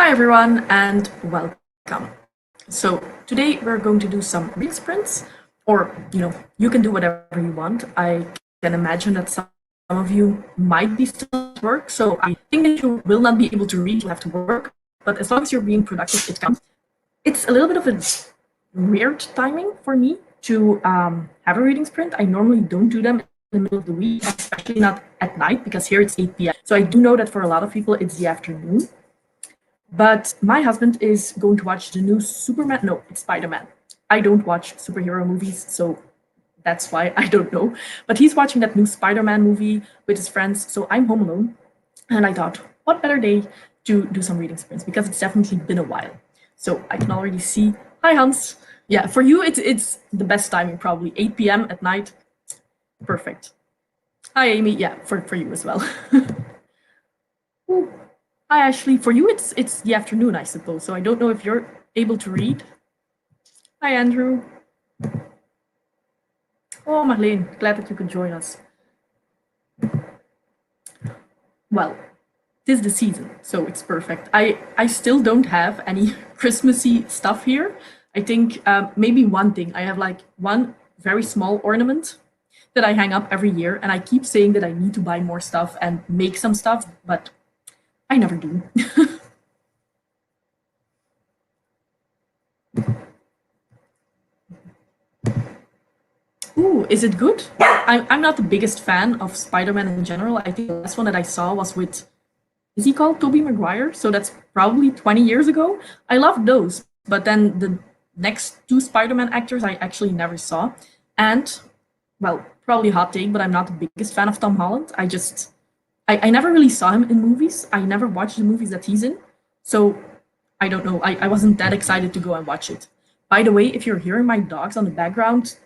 Hi everyone and welcome. So today we're going to do some reading sprints, or you can do whatever you want. I can imagine that some of you might be still at work, so I think that you will not be able to read, you have to work, but as long as you're being productive, it counts. It's a little bit of a weird timing for me to have a reading sprint. I normally don't do them in the middle of the week, especially not at night, because here it's 8 p.m. So I do know that for a lot of people it's the afternoon. But my husband is going to watch the new Superman. No, it's Spider-Man. I don't watch superhero movies, so that's why I don't know. But he's watching that new Spider-Man movie with his friends, so I'm home alone. And I thought, what better day to do some reading sprints, because it's definitely been a while. So I can already see. Hi, Hans. Yeah, for you, it's the best timing, probably 8 p.m. at night. Perfect. Hi, Amy. Yeah, for you as well. Ooh. Hi, Ashley. For you, it's the afternoon, I suppose. So I don't know if you're able to read. Hi, Andrew. Oh, Marleen, glad that you could join us. Well, this is the season, so it's perfect. I still don't have any Christmassy stuff here. I think maybe one thing. I have like one very small ornament that I hang up every year, and I keep saying that I need to buy more stuff and make some stuff, but I never do. Ooh, is it good? I'm not the biggest fan of Spider-Man in general. I think the last one that I saw was with, is he called Tobey Maguire? So that's probably 20 years ago. I loved those, but then the next two Spider-Man actors I actually never saw. And, well, probably hot take, but I'm not the biggest fan of Tom Holland. I never really saw him in movies. I never watched the movies that he's in. So I don't know. I wasn't that excited to go and watch it. By the way, if you're hearing my dogs on the background,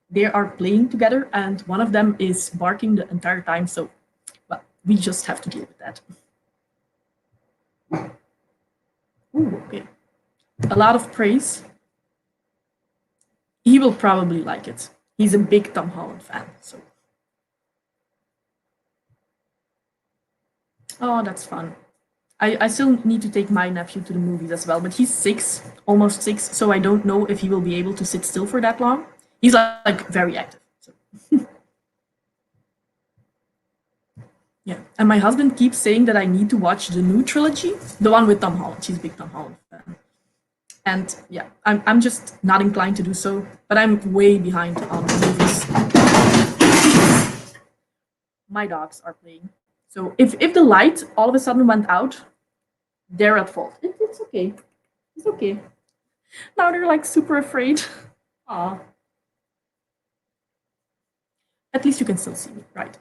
they are playing together and one of them is barking the entire time. So, well, we just have to deal with that. Ooh, okay. A lot of praise. He will probably like it. He's a big Tom Holland fan. So, oh, that's fun. I still need to take my nephew to the movies as well, but he's 6, almost 6, so I don't know if he will be able to sit still for that long. He's like very active. So. Yeah, and my husband keeps saying that I need to watch the new trilogy, the one with Tom Holland. She's a big Tom Holland fan. And yeah, I'm just not inclined to do so, but I'm way behind on movies. My dogs are playing. So if the light all of a sudden went out, they're at fault. It's okay. It's okay. Now they're like super afraid. Aw. At least you can still see me, right?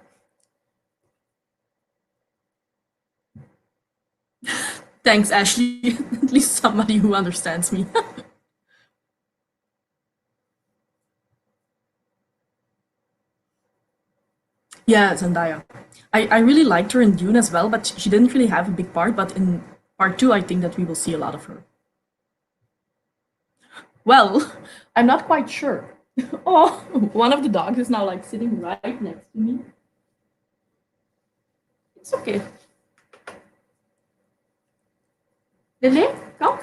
Thanks, Ashley. At least somebody who understands me. Yeah, Zendaya. I really liked her in Dune as well, but she didn't really have a big part. But in part two, I think that we will see a lot of her. Well, I'm not quite sure. Oh, one of the dogs is now like sitting right next to me. It's okay. Lele, come.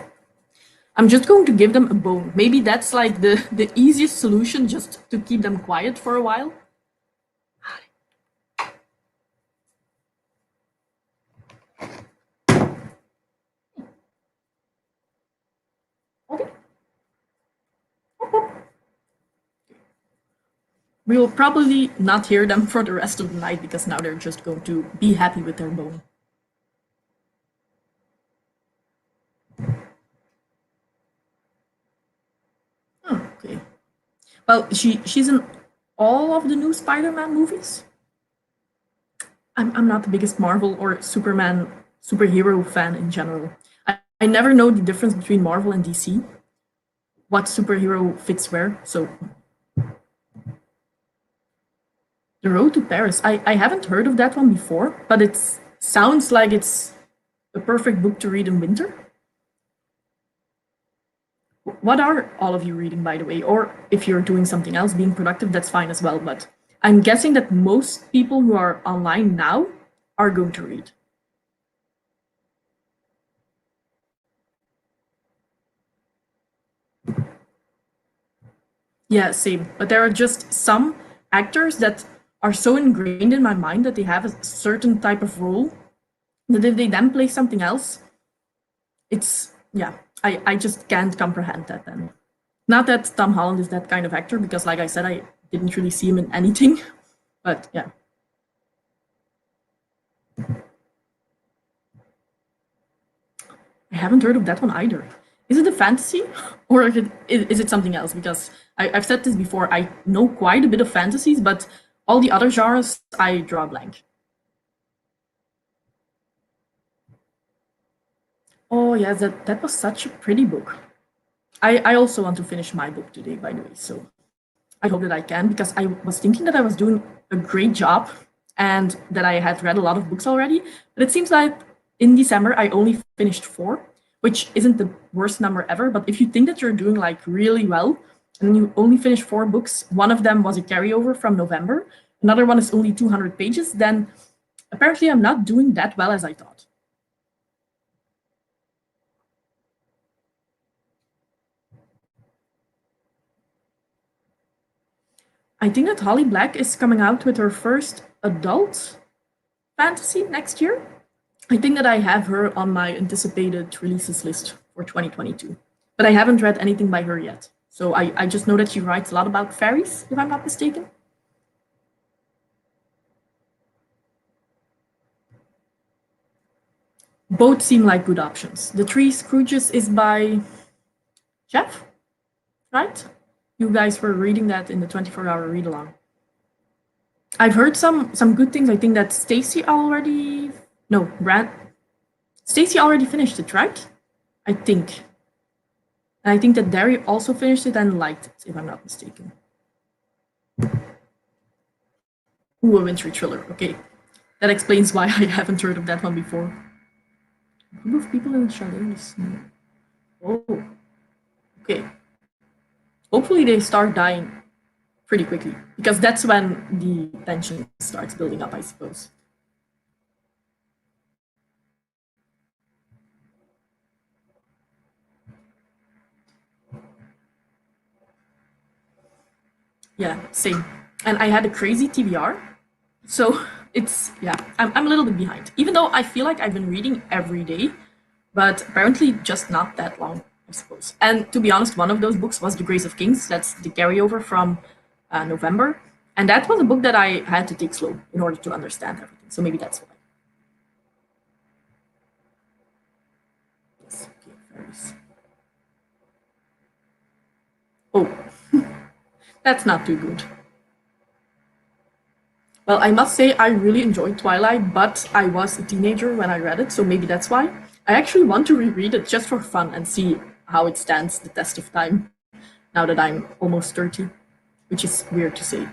I'm just going to give them a bone. Maybe that's like the easiest solution, just to keep them quiet for a while. Okay. We will probably not hear them for the rest of the night because now they're just going to be happy with their bone. Oh, okay. Well, she's in all of the new Spider-Man movies. I'm not the biggest Marvel or Superman superhero fan in general. I never know the difference between Marvel and DC. What superhero fits where. So The Road to Paris. I haven't heard of that one before, but it sounds like it's a perfect book to read in winter. What are all of you reading, by the way? Or if you're doing something else, being productive, that's fine as well. But I'm guessing that most people who are online now are going to read. Yeah, same. But there are just some actors that are so ingrained in my mind that they have a certain type of role that if they then play something else, it's yeah, I just can't comprehend that then. Not that Tom Holland is that kind of actor, because like I said, I didn't really see him in anything. But yeah. I haven't heard of that one either. Is it a fantasy or is it something else? Because I've said this before, I know quite a bit of fantasies, but all the other genres, I draw a blank. Oh, yes, that was such a pretty book. I also want to finish my book today, by the way, so I hope that I can, because I was thinking that I was doing a great job and that I had read a lot of books already. But it seems like in December I only finished four, which isn't the worst number ever. But if you think that you're doing like really well and you only finish four books, one of them was a carryover from November, another one is only 200 pages, then apparently I'm not doing that well as I thought. I think that Holly Black is coming out with her first adult fantasy next year. I think that I have her on my anticipated releases list for 2022, but I haven't read anything by her yet. So I just know that she writes a lot about fairies, if I'm not mistaken. Both seem like good options. The Three Scrooges is by Jeff, right? You guys were reading that in the 24-hour read along. I've heard some good things. I think that Stacy already no Brad Stacy already finished it, right? I think. And I think that Derry also finished it and liked it, if I'm not mistaken. Ooh, a wintry thriller. Okay. That explains why I haven't heard of that one before. A group of people in the chalet in the snow. Oh, okay. Hopefully they start dying pretty quickly, because that's when the tension starts building up, I suppose. Yeah, same. And I had a crazy TBR. So it's, yeah, I'm a little bit behind. Even though I feel like I've been reading every day, but apparently just not that long, I suppose. And to be honest, one of those books was The Grace of Kings. That's the carryover from November. And that was a book that I had to take slow in order to understand everything. So maybe that's why. Yes, okay, fairies. Oh, that's not too good. Well, I must say I really enjoyed Twilight, but I was a teenager when I read it, so maybe that's why. I actually want to reread it just for fun and see how it stands the test of time now that I'm almost 30, which is weird to say.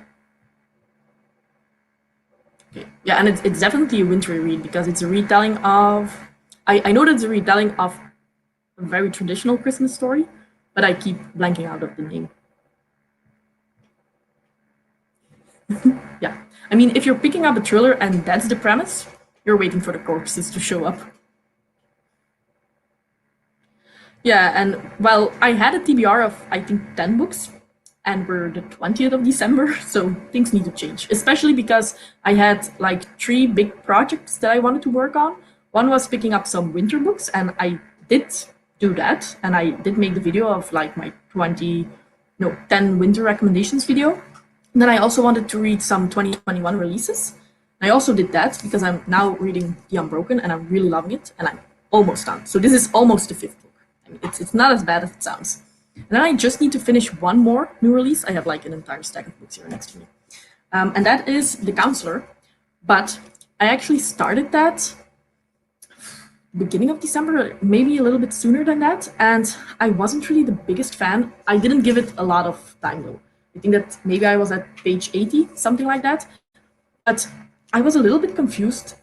Okay. Yeah, and it's definitely a wintry read because it's a retelling of. I know that it's a retelling of a very traditional Christmas story, but I keep blanking out of the name. Yeah. I mean, if you're picking up a thriller and that's the premise, you're waiting for the corpses to show up. Yeah, and well, I had a TBR of I think 10 books, and we're the 20th of December, so things need to change. Especially because I had like three big projects that I wanted to work on. One was picking up some winter books, and I did do that, and I did make the video of like my 20, no, 10 winter recommendations video. And then I also wanted to read some 2021 releases. I also did that because I'm now reading The Unbroken and I'm really loving it, and I'm almost done. So this is almost the fifth book. I mean, it's not as bad as it sounds. And then I just need to finish one more new release. I have like an entire stack of books here next to me. And that is The Counselor. But I actually started that beginning of December, maybe a little bit sooner than that. And I wasn't really the biggest fan. I didn't give it a lot of time though. I think that maybe I was at page 80, something like that. But I was a little bit confused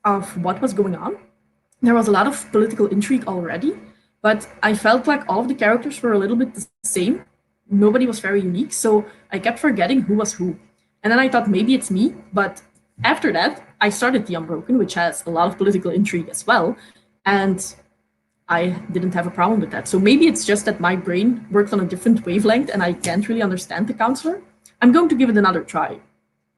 of what was going on. There was a lot of political intrigue already, but I felt like all of the characters were a little bit the same. Nobody was very unique, so I kept forgetting who was who. And then I thought maybe it's me, but after that, I started The Unbroken, which has a lot of political intrigue as well. And I didn't have a problem with that. So maybe it's just that my brain works on a different wavelength and I can't really understand the counselor. I'm going to give it another try.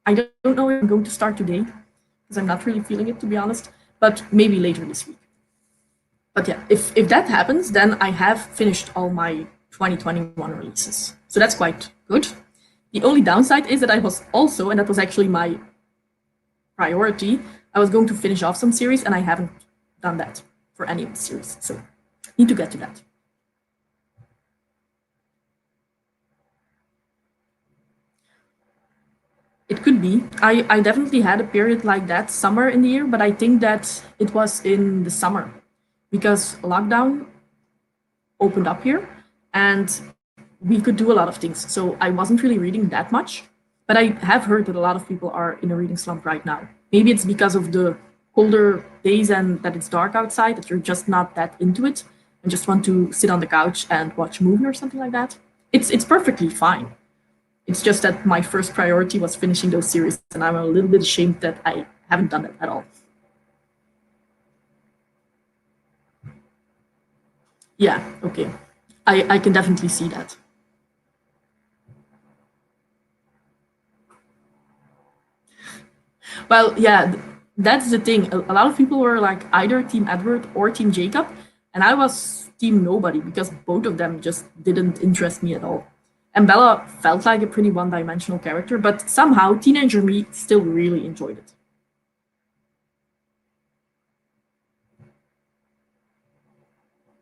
I don't know if I'm going to start today because I'm not really feeling it, to be honest, but maybe later this week. But yeah, if that happens, then I have finished all my 2021 releases. So that's quite good. The only downside is that I was also, and that was actually my priority, I was going to finish off some series and I haven't done that for any of the series. So need to get to that. It could be. I definitely had a period like that somewhere in the year, but I think that it was in the summer because lockdown opened up here and we could do a lot of things. So I wasn't really reading that much, but I have heard that a lot of people are in a reading slump right now. Maybe it's because of the colder days and that it's dark outside that you're just not that into it and just want to sit on the couch and watch a movie or something like that. It's perfectly fine. It's just that my first priority was finishing those series, and I'm a little bit ashamed that I haven't done that at all. Yeah, okay. I can definitely see that. Well, yeah, that's the thing. A lot of people were like either Team Edward or Team Jacob, and I was Team Nobody because both of them just didn't interest me at all. And Bella felt like a pretty one dimensional character, but somehow teenager me still really enjoyed it.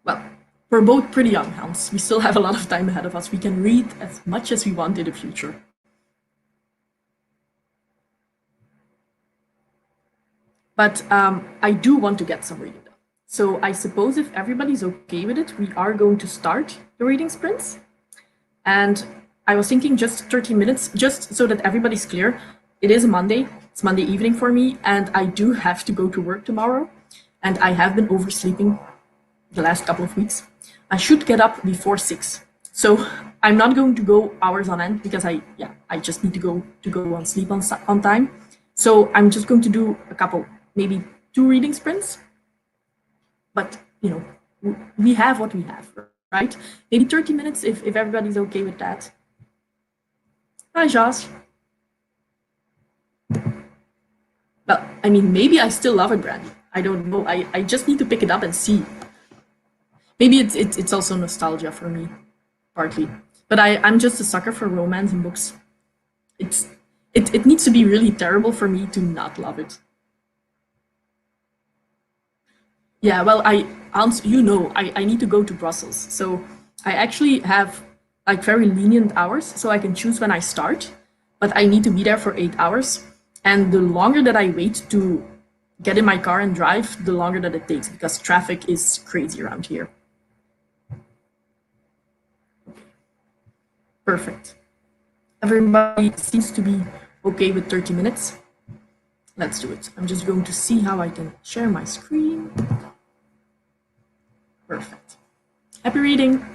Well, we're both pretty young, Hans. We still have a lot of time ahead of us. We can read as much as we want in the future. But I do want to get some reading done. So I suppose if everybody's okay with it, we are going to start the reading sprints. And I was thinking just 30 minutes, just so that everybody's clear. It is a Monday. It's Monday evening for me, and I do have to go to work tomorrow. And I have been oversleeping the last couple of weeks. I should get up before 6. So I'm not going to go hours on end because I just need to go on sleep on time. So I'm just going to do a couple, maybe 2 reading sprints. But we have what we have, right? Maybe 30 minutes if everybody's okay with that. Hi, Josh. Well, I mean, maybe I still love it, Brandy. I don't know. I just need to pick it up and see. Maybe it's also nostalgia for me, partly. But I'm just a sucker for romance and books. It's it needs to be really terrible for me to not love it. Yeah, well, Hans, I need to go to Brussels. So I actually have like very lenient hours, so I can choose when I start, but I need to be there for 8 hours. And the longer that I wait to get in my car and drive, the longer that it takes because traffic is crazy around here. Perfect. Everybody seems to be okay with 30 minutes. Let's do it. I'm just going to see how I can share my screen. Perfect. Happy reading.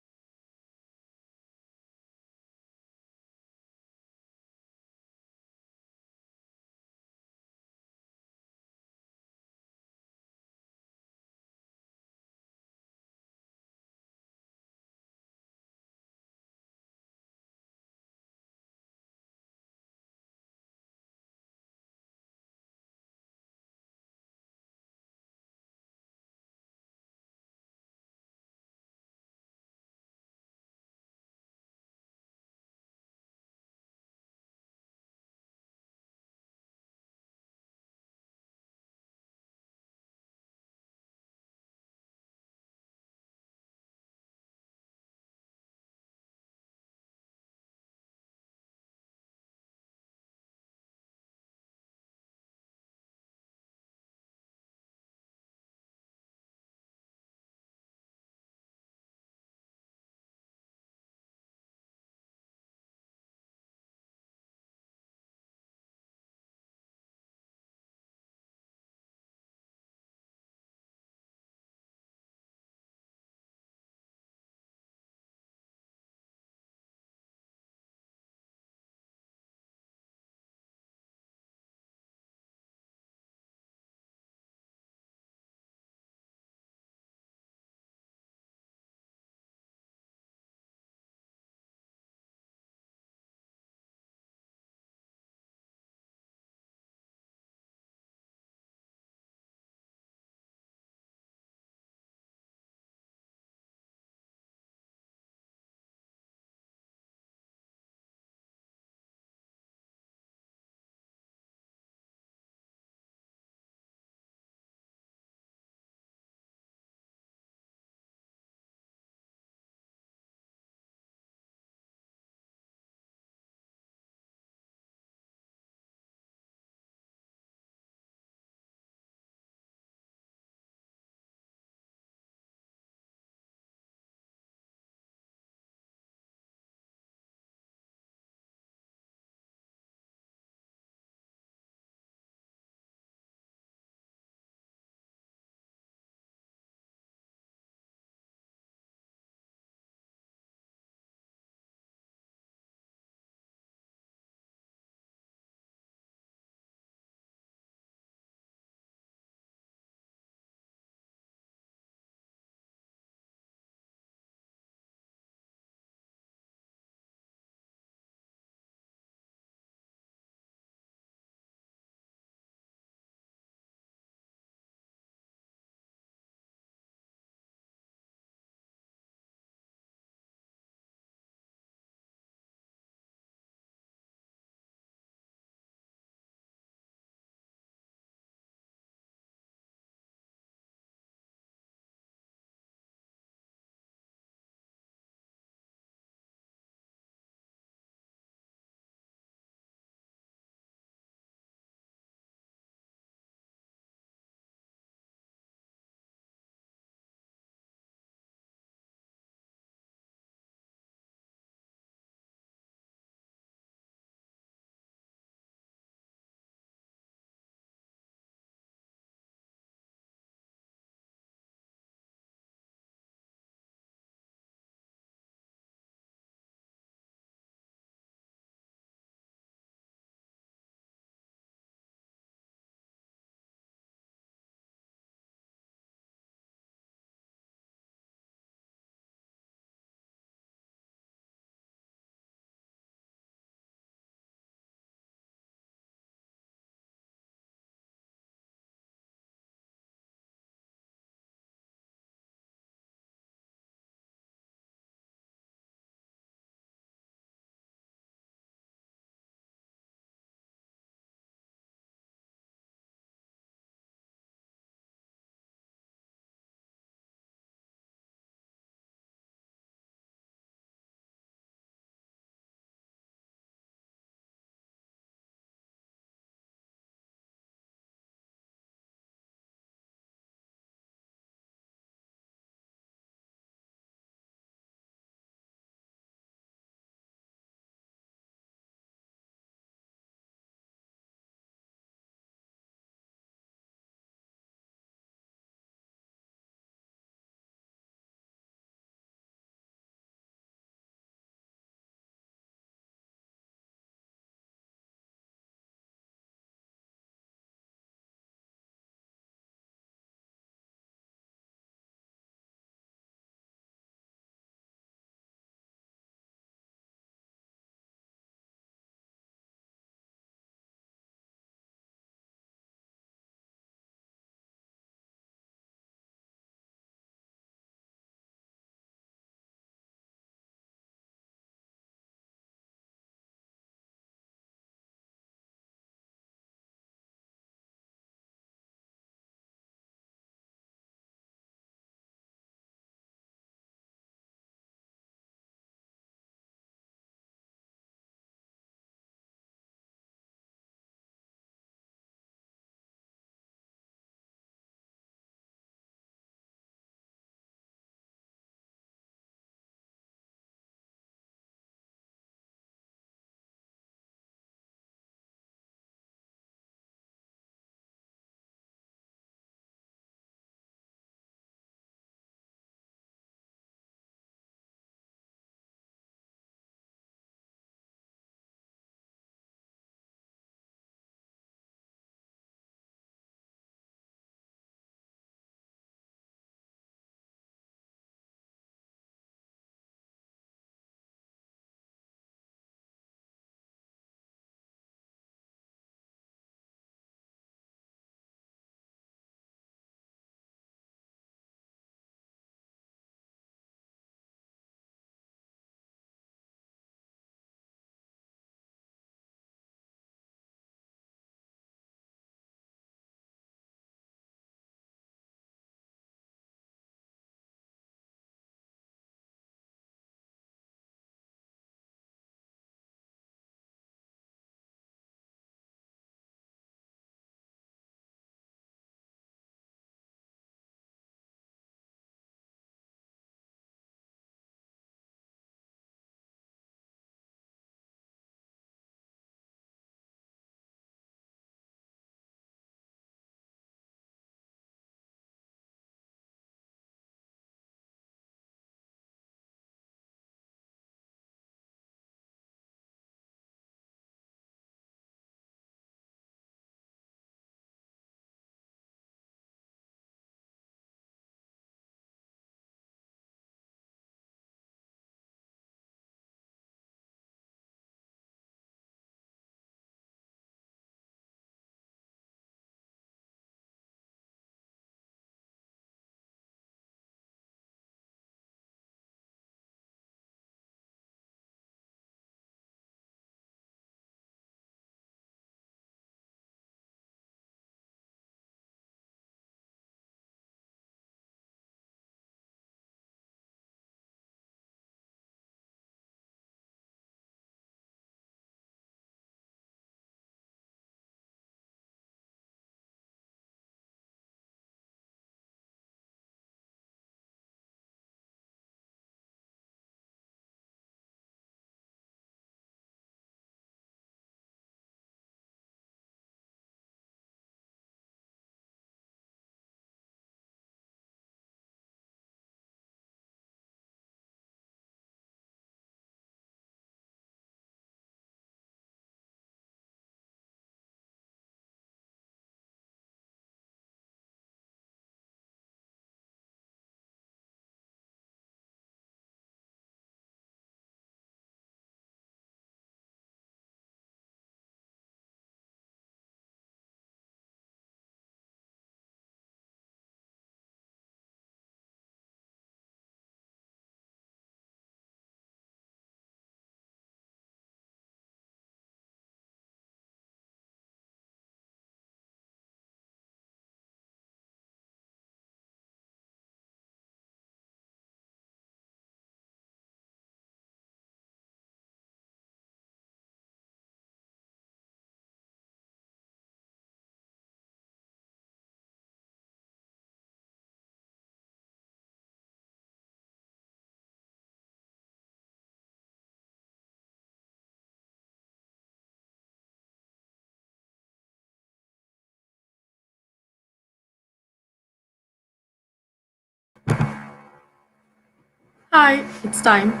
Hi, it's time.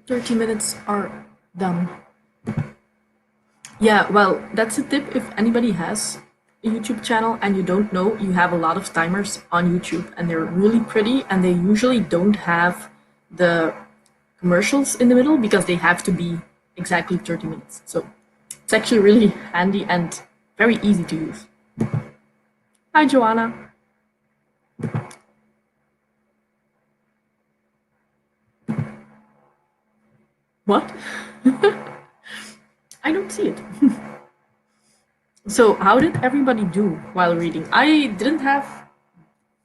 30 minutes are done. Yeah, well, that's a tip if anybody has a YouTube channel and you don't know, you have a lot of timers on YouTube and they're really pretty and they usually don't have the commercials in the middle because they have to be exactly 30 minutes. So it's actually really handy and very easy to use. Hi, Joanna. What? I don't see it. So, how did everybody do while reading? I didn't have,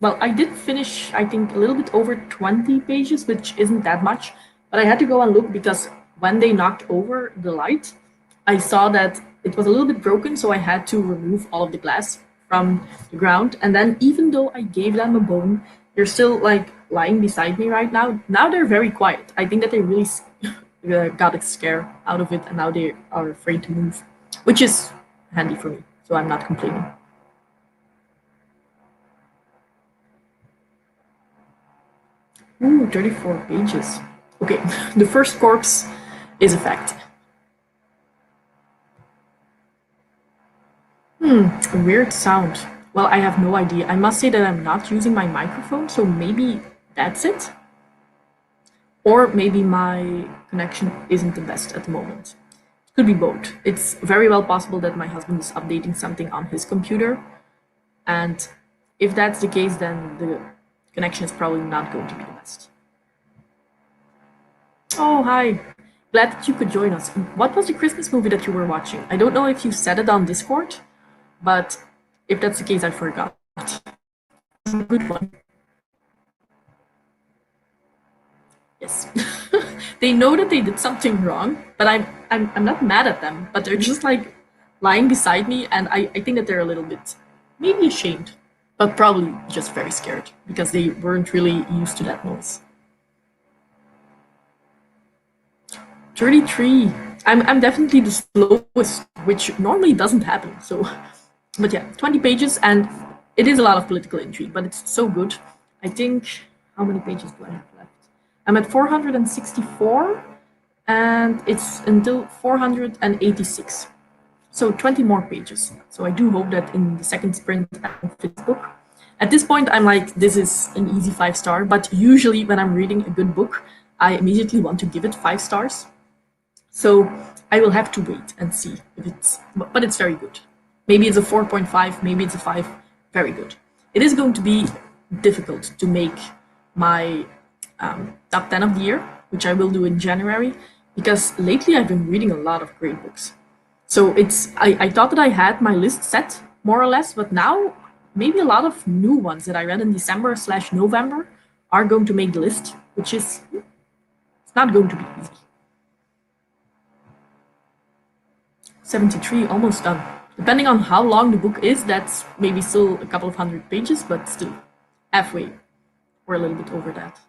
well, I did finish, I think, a little bit over 20 pages, which isn't that much, but I had to go and look because when they knocked over the light, I saw that it was a little bit broken, so I had to remove all of the glass from the ground. And then, even though I gave them a bone, they're still like lying beside me right now. Now they're very quiet. I think that they really got a scare out of it, and now they are afraid to move, which is handy for me. So I'm not complaining. Ooh, 34 pages. Okay, the first corpse is a fact. A weird sound. Well, I have no idea. I must say that I'm not using my microphone, so maybe that's it. Or maybe my connection isn't the best at the moment. It could be both. It's very well possible that my husband is updating something on his computer, and if that's the case, then the connection is probably not going to be the best. Oh, hi. Glad that you could join us. What was the Christmas movie that you were watching? I don't know if you said it on Discord, but if that's the case, I forgot. A good one. Yes. They know that they did something wrong, but I'm not mad at them, but they're just like lying beside me, and I think that they're a little bit maybe ashamed, but probably just very scared because they weren't really used to that noise. 33. I'm definitely the slowest, which normally doesn't happen. So, but yeah, 20 pages, and it is a lot of political intrigue, but it's so good. I think, how many pages do I have left? I'm at 464, and it's until 486. So 20 more pages. So I do hope that in the second sprint I can finish the book. At this point, I'm like, this is an easy 5 star, but usually when I'm reading a good book, I immediately want to give it 5 stars. So I will have to wait and see if but it's very good. Maybe it's a 4.5, maybe it's a 5. Very good. It is going to be difficult to make my top 10 of the year, which I will do in January, because lately I've been reading a lot of great books. So I thought that I had my list set more or less, but now maybe a lot of new ones that I read in December/November are going to make the list, which is it's not going to be easy. 73, almost done. Depending on how long the book is, that's maybe still a couple of hundred pages, but still halfway or a little bit over that.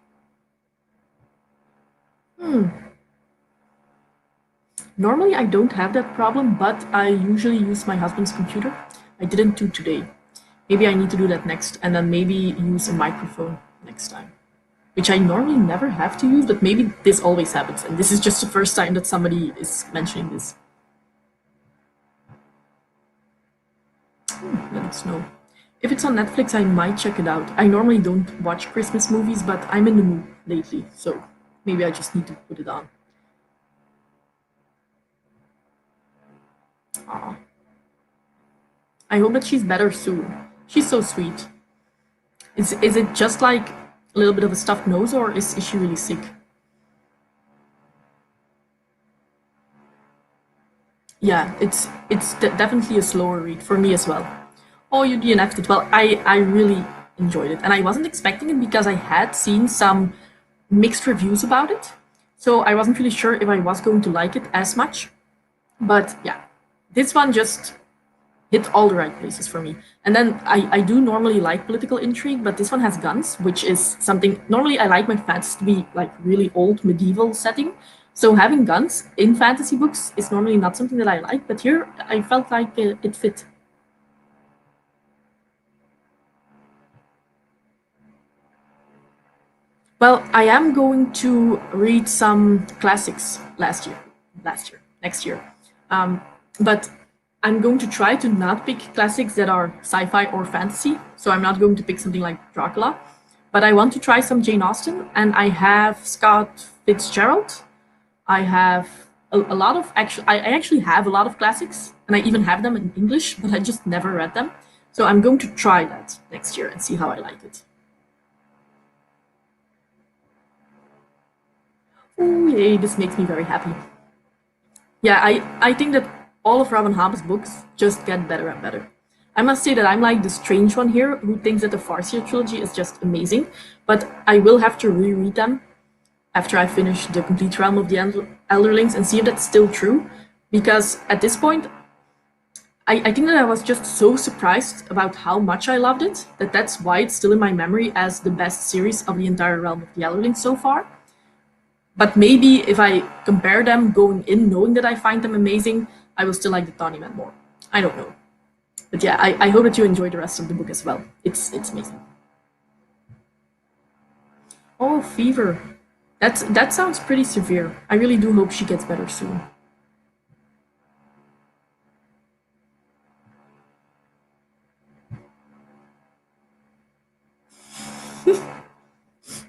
Normally, I don't have that problem, but I usually use my husband's computer. I didn't do today. Maybe I need to do that next, and then maybe use a microphone next time, which I normally never have to use, but maybe this always happens, and this is just the first time that somebody is mentioning this. Let us know. If it's on Netflix, I might check it out. I normally don't watch Christmas movies, but I'm in the mood lately, so maybe I just need to put it on. Aw. I hope that she's better soon. She's so sweet. Is it just like a little bit of a stuffed nose, or is she really sick? Yeah, it's definitely a slower read for me as well. Oh, you DNF'd it. Well, I really enjoyed it, and I wasn't expecting it because I had seen some mixed reviews about it, so I wasn't really sure if I was going to like it as much. But yeah, this one just hit all the right places for me. And then I do normally like political intrigue, but this one has guns, which is something normally I like my fantasy to be like really old medieval setting. So having guns in fantasy books is normally not something that I like, but here I felt like it fit. Well, I am going to read some classics next year. But I'm going to try to not pick classics that are sci-fi or fantasy. So I'm not going to pick something like Dracula. But I want to try some Jane Austen, and I have Scott Fitzgerald. I have a lot of I actually have a lot of classics, and I even have them in English, but I just never read them. So I'm going to try that next year and see how I like it. Oh, yay, this makes me very happy. Yeah, I think that all of Robin Hobb's books just get better and better. I must say that I'm like the strange one here who thinks that the Farseer trilogy is just amazing, but I will have to reread them after I finish The Complete Realm of the Elderlings and see if that's still true. Because at this point, I think that I was just so surprised about how much I loved it that that's why it's still in my memory as the best series of the entire Realm of the Elderlings so far. But maybe if I compare them going in knowing that I find them amazing, I will still like the Tawny Man more. I don't know. But yeah, I hope that you enjoy the rest of the book as well. It's amazing. Oh, fever. That sounds pretty severe. I really do hope she gets better soon.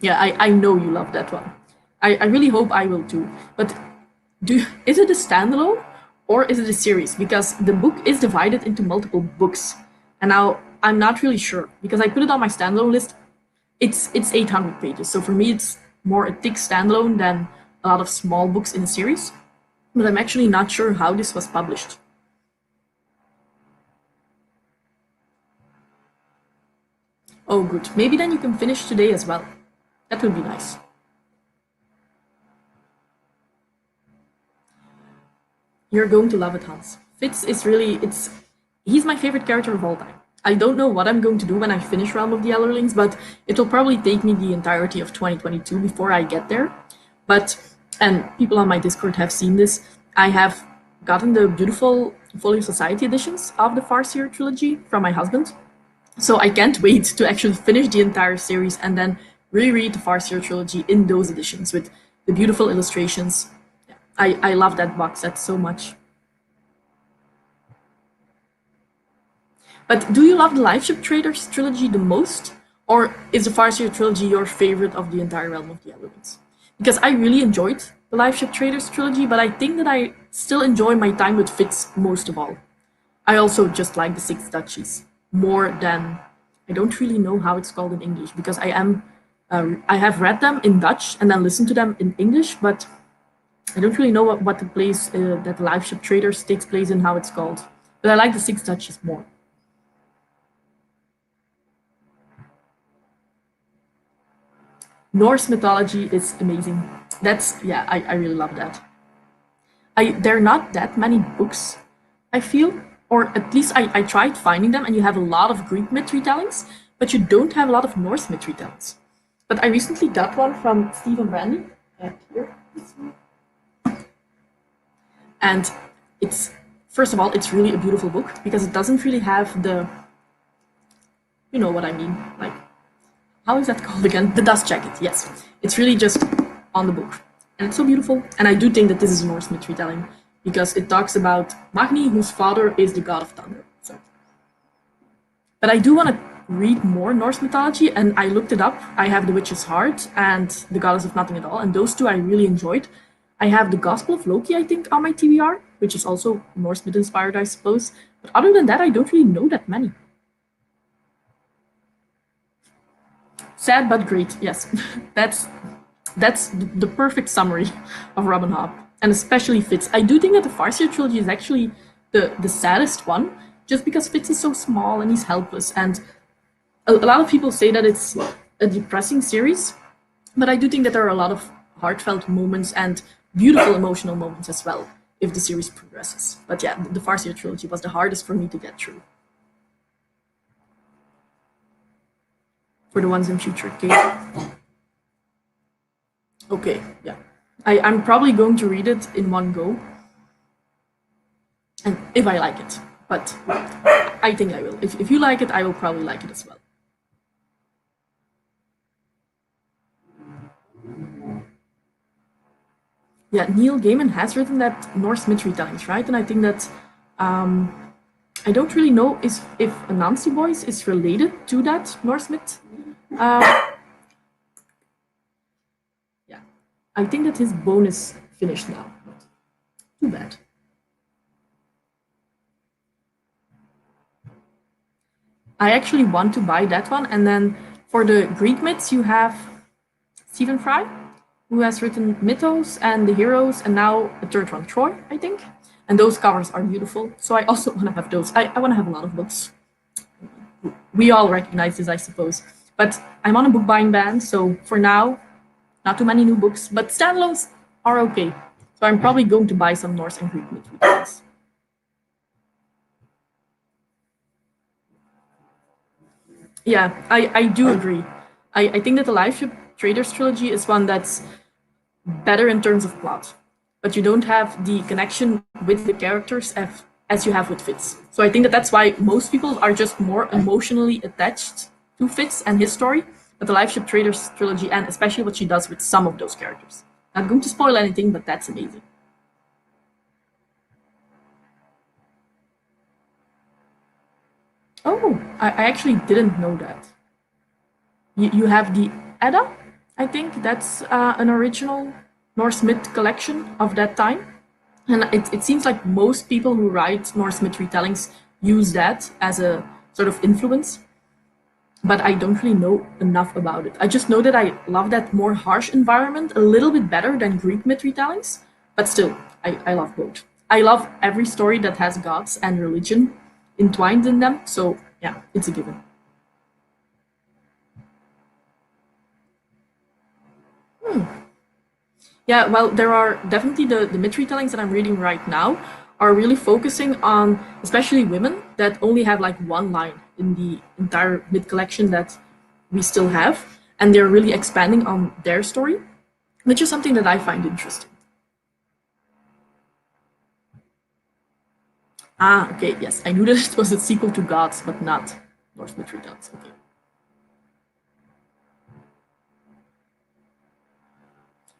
Yeah, I know you love that one. I really hope I will too. But is it a standalone or is it a series? Because the book is divided into multiple books. And now I'm not really sure because I put it on my standalone list. It's 800 pages. So for me it's more a thick standalone than a lot of small books in a series. But I'm actually not sure how this was published. Oh good. Maybe then you can finish today as well. That would be nice. You're going to love it, Hans. Fitz is really it's he's my favorite character of all time. I don't know what I'm going to do when I finish Realm of the Elderlings, but it'll probably take me the entirety of 2022 before I get there. But and people on my Discord have seen this. I have gotten the beautiful Folio Society editions of the Farseer trilogy from my husband. So I can't wait to actually finish the entire series and then reread the Farseer trilogy in those editions with the beautiful illustrations. I love that box set so much. But do you love the Lifeship Traders trilogy the most? Or is the Farseer trilogy your favorite of the entire Realm of the Elements? Because I really enjoyed the Lifeship Traders trilogy, but I think that I still enjoy my time with Fitz most of all. I also just like the Six Duchies more than I don't really know how it's called in English because I have read them in Dutch and then listened to them in English, but I don't really know what the place that Lifeship Traders takes place in, how it's called. But I like the Six Duchies more. Norse mythology is amazing. That's yeah, I really love that. There are not that many books, I feel, or at least I tried finding them, and you have a lot of Greek myth retellings, but you don't have a lot of Norse myth retellings. But I recently got one from Stephen Brandy. Here, and it's first of all, it's really a beautiful book because it doesn't really have the, you know what I mean, like how is that called again? The dust jacket. Yes, it's really just on the book, and it's so beautiful. And I do think that this is a Norse myth retelling because it talks about Magni, whose father is the god of thunder. So, but I do want to read more Norse mythology, and I looked it up. I have The Witch's Heart and The Goddess of Nothing at All, and those two I really enjoyed. I have The Gospel of Loki, I think, on my TBR, which is also Norse myth inspired, I suppose. But other than that, I don't really know that many. Sad but great. Yes, that's that's the perfect summary of Robin Hobb, and especially Fitz. I do think that the Farseer trilogy is actually the saddest one, just because Fitz is so small and he's helpless, and a lot of people say that it's a depressing series, but I do think that there are a lot of heartfelt moments and beautiful emotional moments as well if the series progresses. But yeah, the Farseer trilogy was the hardest for me to get through. For the ones in future, okay? Okay, yeah. I'm probably going to read it in one go, and if I like it. But I think I will. If you like it, I will probably like it as well. yeah, Neil Gaiman has written that Norse myth retellings, right? And I think that I don't really know if Anansi Boys is related to that Norse myth. Yeah, I think that his bone is finished now. But too bad. I actually want to buy that one, and then for the Greek myths, you have Stephen Fry, who has written Mythos and the Heroes, and now a third one, Troy, I think. And those covers are beautiful. So I also want to have those. I want to have a lot of books. We all recognize this, I suppose. But I'm on a book buying ban, so for now, not too many new books, but standalones are okay. So I'm probably going to buy some Norse and Greek myths. Yeah, I do agree. I think that the Life Ship Traders trilogy is one that's better in terms of plot, but you don't have the connection with the characters as you have with Fitz. So I think that that's why most people are just more emotionally attached to Fitz and his story, but the Life Ship Traders trilogy, and especially what she does with some of those characters. Not going to spoil anything, but that's amazing. Oh, I actually didn't know that. You have the Edda, I think that's an original Norse myth collection of that time. And it seems like most people who write Norse myth retellings use that as a sort of influence. But I don't really know enough about it. I just know that I love that more harsh environment a little bit better than Greek myth retellings. But still, I love both. I love every story that has gods and religion entwined in them. So yeah, it's a given. Yeah, well, there are definitely the myth retellings that I'm reading right now are really focusing on especially women that only have like one line in the entire myth collection that we still have. And they're really expanding on their story, which is something that I find interesting. Ah, okay, yes. I knew that it was a sequel to Gods, but not Norse myth retellings. Okay.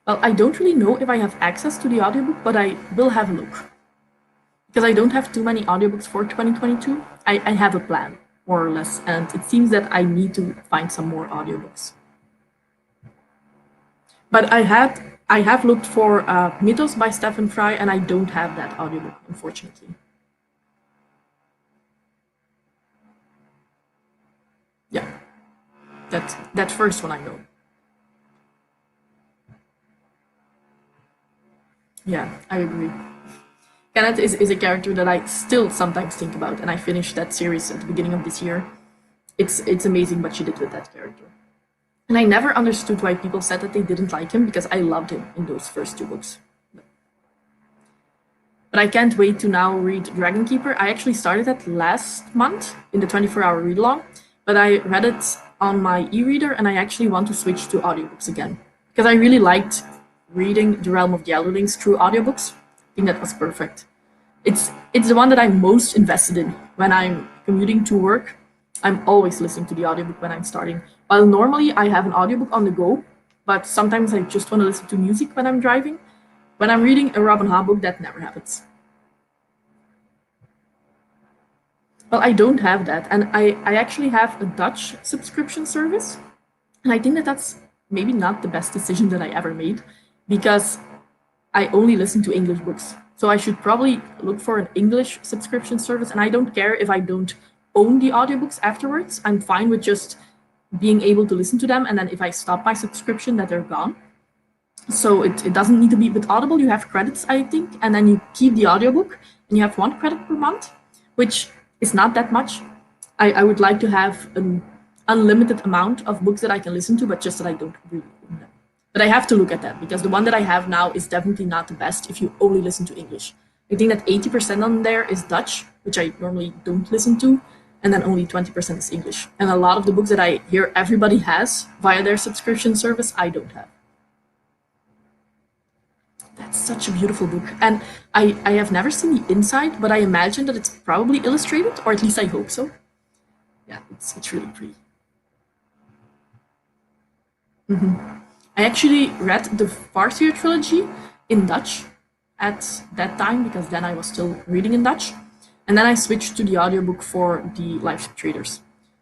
Well, I don't really know if I have access to the audiobook, but I will have a look. Because I don't have too many audiobooks for 2022. I have a plan, more or less, and it seems that I need to find some more audiobooks. But I have looked for Mythos by Stephen Fry, and I don't have that audiobook, unfortunately. Yeah, that first one I know. Yeah, I agree. Kenneth is a character that I still sometimes think about, and I finished that series at the beginning of this year. It's amazing what she did with that character. And I never understood why people said that they didn't like him because I loved him in those first two books. But I can't wait to now read Dragon Keeper. I actually started that last month in the 24-hour read along, but I read it on my e-reader and I actually want to switch to audiobooks again. Because I really liked reading The Realm of the Elderlings through audiobooks. I think that was perfect. It's the one that I'm most invested in when I'm commuting to work. I'm always listening to the audiobook when I'm starting. While normally I have an audiobook on the go, but sometimes I just want to listen to music when I'm driving. When I'm reading a Robin Hood book, that never happens. Well, I don't have that, and I actually have a Dutch subscription service, and I think that that's maybe not the best decision that I ever made because I only listen to English books. So I should probably look for an English subscription service, and I don't care if I don't own the audiobooks afterwards. I'm fine with just being able to listen to them, and then if I stop my subscription, that they're gone. So it doesn't need to be with Audible. You have credits, I think, and then you keep the audiobook, and you have 1 credit per month, which is not that much. I would like to have an unlimited amount of books that I can listen to, but just that I don't really own them. But I have to look at that because the one that I have now is definitely not the best if you only listen to English. I think that 80% on there is Dutch, which I normally don't listen to, and then only 20% is English. And a lot of the books that I hear everybody has via their subscription service, I don't have. That's such a beautiful book. And I have never seen the inside, but I imagine that it's probably illustrated, or at least I hope so. Yeah, it's really pretty. I actually read the Farseer trilogy, in Dutch at that time because then I was still reading in Dutch. And then I switched to the audiobook for the Life Traders.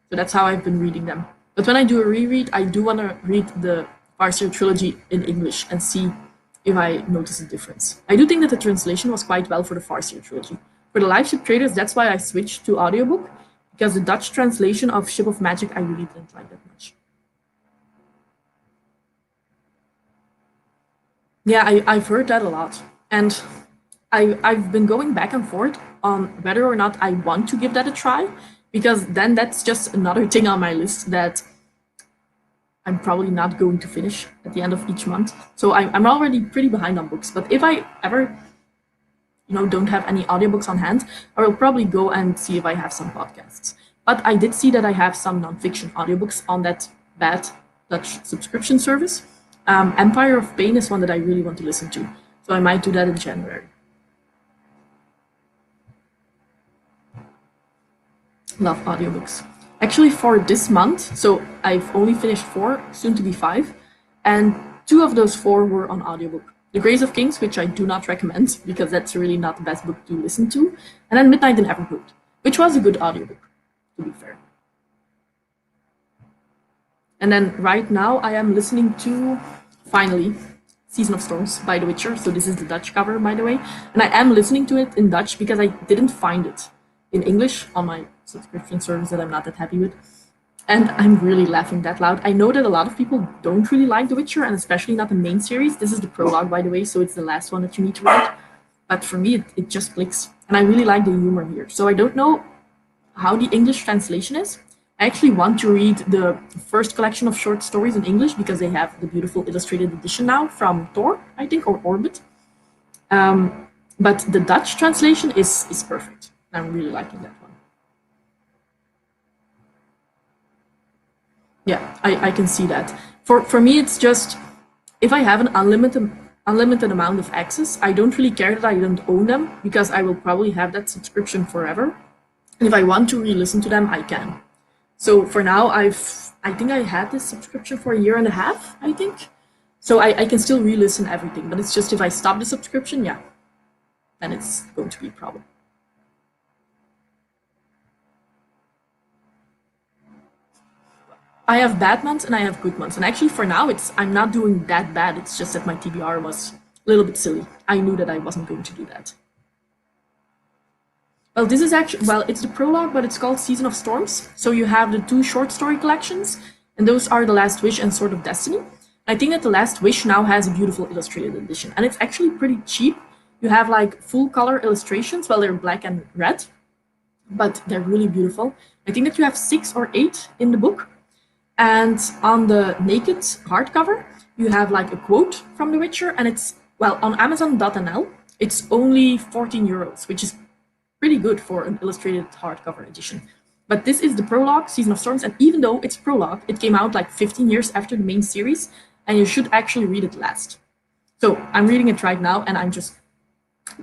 So that's how I've been reading them. But when I do a reread, I do want to read the Farseer trilogy in English and see if I notice a difference. I do think that the translation was quite well for the Farseer trilogy. For the Life Traders, that's why I switched to audiobook, because the Dutch translation of Ship of Magic I really didn't like that much. Yeah, I've heard that a lot. And I've been going back and forth on whether or not I want to give that a try, because then that's just another thing on my list that I'm probably not going to finish at the end of each month. So I'm already pretty behind on books. But if I ever, don't have any audiobooks on hand, I will probably go and see if I have some podcasts. But I did see that I have some nonfiction audiobooks on that bad Dutch subscription service. Empire of Pain is one that I really want to listen to. So I might do that in January. Love audiobooks. Actually, for this month, so I've only finished 4, soon to be 5, and 2 of those 4 were on audiobook. The Grace of Kings, which I do not recommend because that's really not the best book to listen to, and then Midnight in Everwood, which was a good audiobook, to be fair. And then right now I am listening to, finally, Season of Storms by The Witcher. So this is the Dutch cover, by the way. And I am listening to it in Dutch because I didn't find it in English on my subscription service that I'm not that happy with. And I'm really laughing that loud. I know that a lot of people don't really like The Witcher, and especially not the main series. This is the prologue, by the way, so it's the last one that you need to read. But for me, it just clicks. And I really like the humor here. So I don't know how the English translation is. I actually want to read the first collection of short stories in English because they have the beautiful illustrated edition now from Tor, I think, or Orbit. But the Dutch translation is perfect. I'm really liking that one. Yeah, I can see that. For me, it's just if I have an unlimited amount of access, I don't really care that I don't own them because I will probably have that subscription forever. And if I want to re-listen to them, I can. So for now, I think I had this subscription for a year and a half, I think. So I can still re-listen everything, but it's just if I stop the subscription, yeah, then it's going to be a problem. I have bad months and I have good months. And actually for now, I'm not doing that bad. It's just that my TBR was a little bit silly. I knew that I wasn't going to do that. Well, this is actually, well, it's the prologue, but it's called Season of Storms. So you have the 2 short story collections, and those are The Last Wish and Sword of Destiny. I think that The Last Wish now has a beautiful illustrated edition, and it's actually pretty cheap. You have like full color illustrations, well, they're black and red, but they're really beautiful. I think that you have 6 or 8 in the book. And on the naked hardcover, you have like a quote from The Witcher, and it's, well, on Amazon.nl, it's only 14 euros, which is pretty good for an illustrated hardcover edition. But this is the prologue, Season of Storms, and even though it's prologue, it came out like 15 years after the main series, and you should actually read it last. So I'm reading it right now, and it's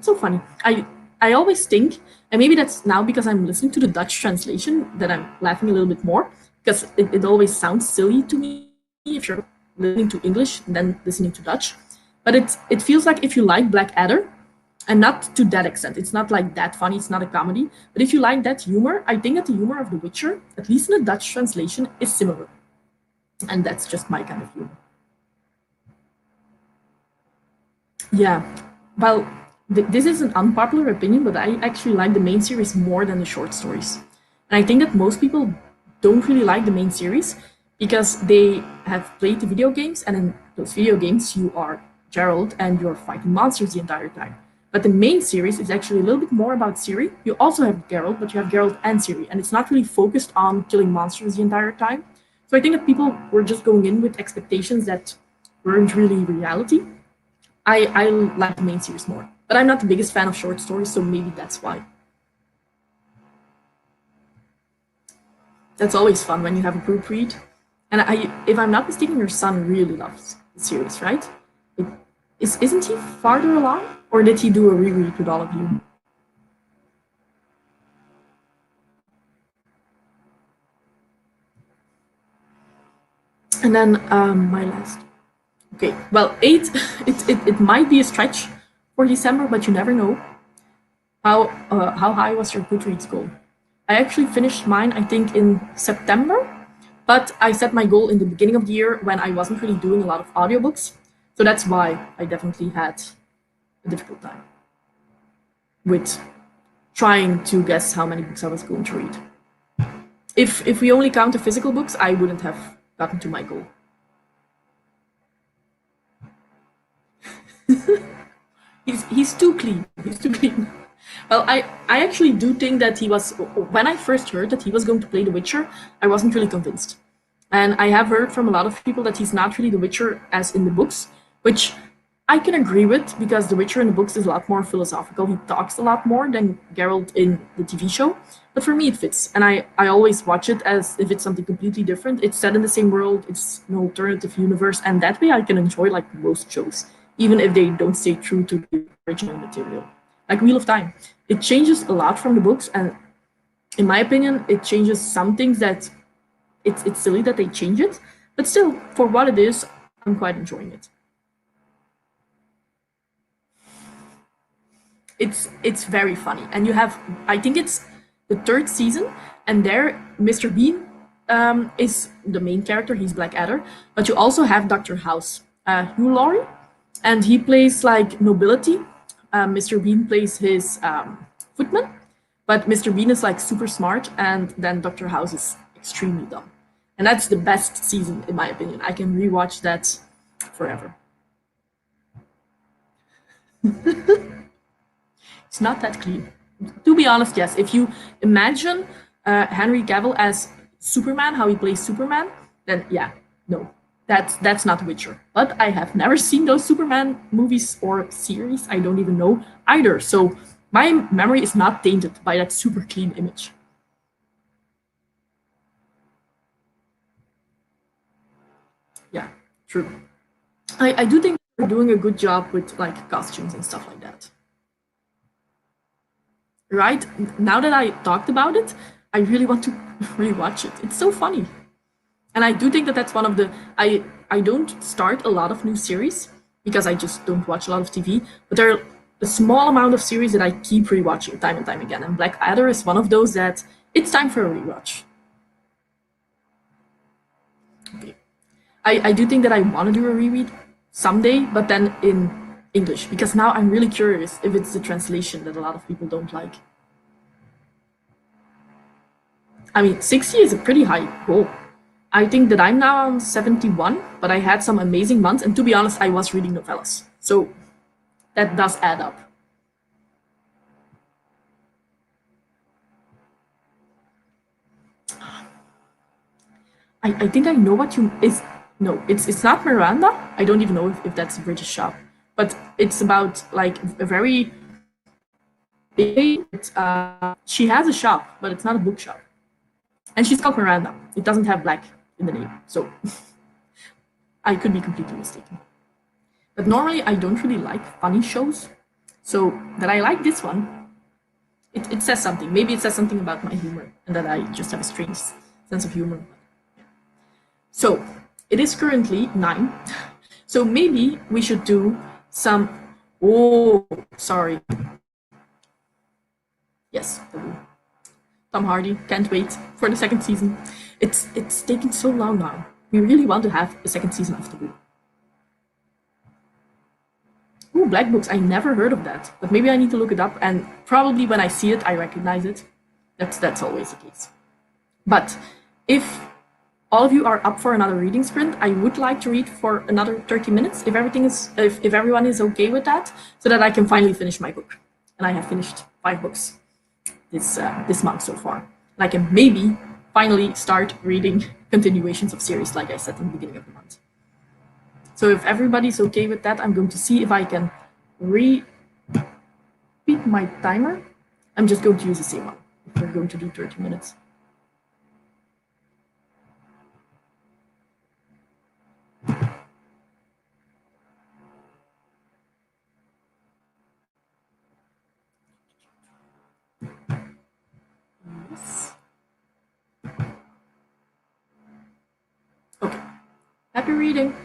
so funny. I always think, and maybe that's now because I'm listening to the Dutch translation, that I'm laughing a little bit more, because it always sounds silly to me if you're listening to English and then listening to Dutch. But it feels like if you like Blackadder, and not to that extent. It's not like that funny. It's not a comedy. But if you like that humor, I think that the humor of The Witcher, at least in the Dutch translation, is similar. And that's just my kind of humor. Yeah. Well, this is an unpopular opinion, but I actually like the main series more than the short stories. And I think that most people don't really like the main series because they have played the video games, and in those video games, you are Geralt and you're fighting monsters the entire time. But the main series is actually a little bit more about Ciri. You also have Geralt, but you have Geralt and Ciri, and it's not really focused on killing monsters the entire time. So I think that people were just going in with expectations that weren't really reality. I like the main series more, but I'm not the biggest fan of short stories, so maybe that's why. That's always fun when you have a group read. And if I'm not mistaken, your son really loves the series, right? Isn't he farther along, or did he do a reread with all of you? And then my last Okay, well, eight, it might be a stretch for December, but you never know. How high was your Goodreads goal? I actually finished mine, I think, in September, but I set my goal in the beginning of the year when I wasn't really doing a lot of audiobooks. So that's why I definitely had a difficult time with trying to guess how many books I was going to read. If we only count the physical books, I wouldn't have gotten to my goal. He's too clean. He's too clean. Well, I actually do think that he was. When I first heard that he was going to play The Witcher, I wasn't really convinced. And I have heard from a lot of people that he's not really The Witcher as in the books, which I can agree with because The Witcher in the books is a lot more philosophical. He talks a lot more than Geralt in the TV show. But for me, it fits. And I always watch it as if it's something completely different. It's set in the same world, it's an alternative universe. And that way I can enjoy like most shows, even if they don't stay true to the original material. Like Wheel of Time. It changes a lot from the books. And in my opinion, it changes some things that it's silly that they change it, but still, for what it is, I'm quite enjoying it. It's very funny, and you have I think it's the third season, and there Mr. Bean is the main character. He's Blackadder, but you also have Dr. House, Hugh Laurie, and he plays like nobility. Mr. Bean plays his footman, but Mr. Bean is like super smart, and then Dr. House is extremely dumb. And that's the best season, in my opinion. I can rewatch that forever. It's not that clean. To be honest, yes. If you imagine Henry Cavill as Superman, how he plays Superman, then yeah, no, that's not Witcher. But I have never seen those Superman movies or series. I don't even know either. So my memory is not tainted by that super clean image. Yeah, true. I do think they're doing a good job with like costumes and stuff like that. Right? Now that I talked about it, I really want to rewatch it. It's so funny. And I do think that that's one of the I don't start a lot of new series because I just don't watch a lot of TV, but there are a small amount of series that I keep rewatching time and time again. And Blackadder is one of those that it's time for a rewatch. Okay. I do think that I want to do a reread someday, but then in English, because now I'm really curious if it's the translation that a lot of people don't like. I mean, 60 is a pretty high goal. I think that I'm now on 71, but I had some amazing months, and to be honest, I was reading novellas. So that does add up. I think I know what you is no, it's not Miranda. I don't even know if that's a British shop. But it's about like a very big she has a shop, but it's not a bookshop. And she's called Miranda. It doesn't have black in the name. So I could be completely mistaken. But normally I don't really like funny shows. So that I like this one, it says something. Maybe it says something about my humor and that I just have a strange sense of humor. So it is currently 9. So maybe we should do some. Oh, sorry. Yes, Tom Hardy. Can't wait for the second season. It's taking so long now. We really want to have a second season of Taboo. Ooh, Black Books. I never heard of that, but maybe I need to look it up. And probably when I see it, I recognize it. That's always the case. But if all of you are up for another reading sprint, I would like to read for another 30 minutes if everything is if everyone is okay with that, so that I can finally finish my book. And I have finished 5 books this month so far. And I can maybe finally start reading continuations of series like I said in the beginning of the month. So if everybody's okay with that, I'm going to see if I can repeat my timer. I'm just going to use the same one. If we're going to do 30 minutes. Yes. Okay. Happy reading.